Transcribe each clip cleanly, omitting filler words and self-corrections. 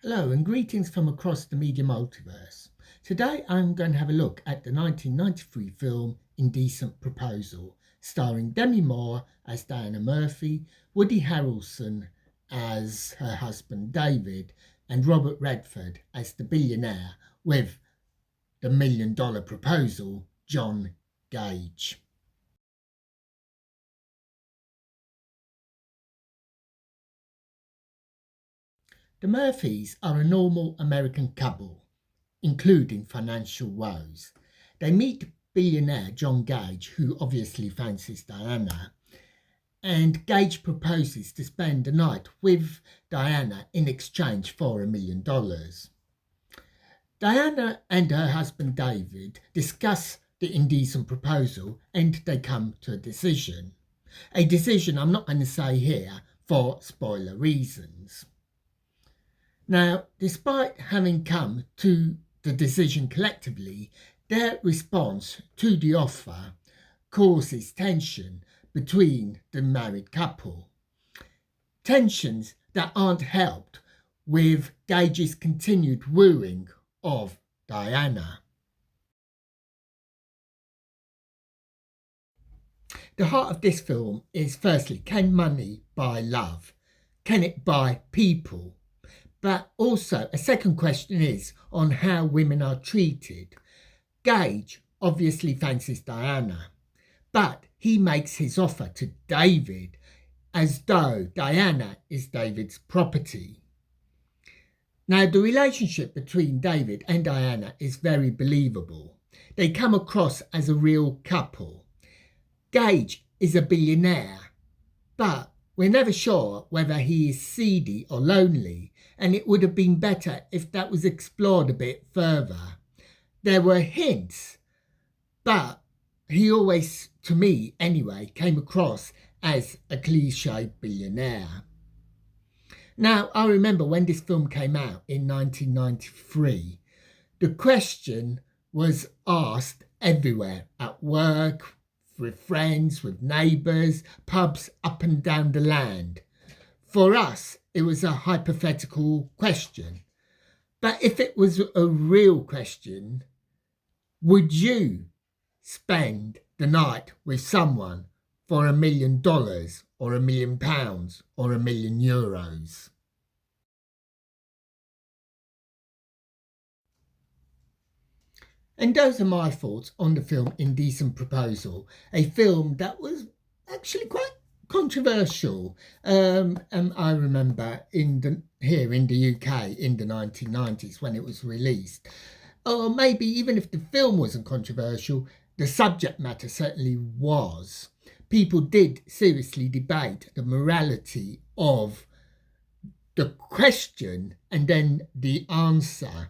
Hello and greetings from Across the Media Multiverse. Today I'm going to have a look at the 1993 film Indecent Proposal, starring Demi Moore as Diana Murphy, Woody Harrelson as her husband David, and Robert Redford as the billionaire with the $1 million proposal, John Gage. The Murphys are a normal American couple, including financial woes. They meet billionaire John Gage, who obviously fancies Diana, and Gage proposes to spend the night with Diana in exchange for $1 million. Diana and her husband David discuss the indecent proposal and they come to a decision. A decision I'm not going to say here for spoiler reasons. Now, despite having come to the decision collectively, their response to the offer causes tension between the married couple. Tensions that aren't helped with Gage's continued wooing of Diana. The heart of this film is firstly, can money buy love? Can it buy people? But also, a second question is on how women are treated. Gage obviously fancies Diana, but he makes his offer to David as though Diana is David's property. Now, the relationship between David and Diana is very believable. They come across as a real couple. Gage is a billionaire, but we're never sure whether he is seedy or lonely, and it would have been better if that was explored a bit further. There were hints, but he always, to me anyway, came across as a cliche billionaire. Now, I remember when this film came out in 1993, the question was asked everywhere, at work, with friends, with neighbours, pubs up and down the land. For us, it was a hypothetical question. But if it was a real question, would you spend the night with someone for $1 million or £1 million or €1 million? And those are my thoughts on the film Indecent Proposal, a film that was actually quite controversial. I remember here in the UK in the 1990s when it was released. Or maybe even if the film wasn't controversial, the subject matter certainly was. People did seriously debate the morality of the question and then the answer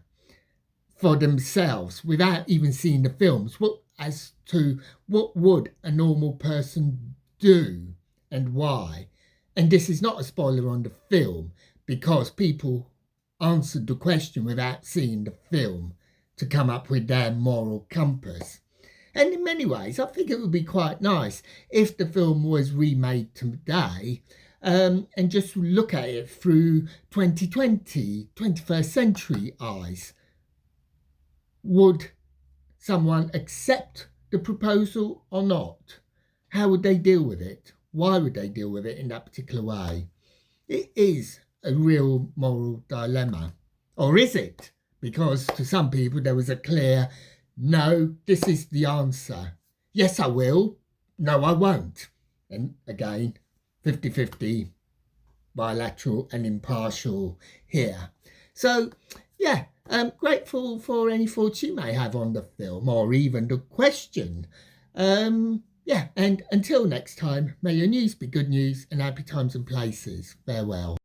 for themselves without even seeing the films, as to what would a normal person do and why. And this is not a spoiler on the film because people answered the question without seeing the film to come up with their moral compass. And in many ways, I think it would be quite nice if the film was remade today and just look at it through 2020, 21st century eyes. Would someone accept the proposal or not? How would they deal with it? Why would they deal with it in that particular way? It is a real moral dilemma. Or is it? Because to some people there was a clear, no, this is the answer. Yes, I will. No, I won't. And again, 50-50, bilateral and impartial here. So, yeah. I'm grateful for any thoughts you may have on the film or even the question. And until next time, may your news be good news and happy times and places. Farewell.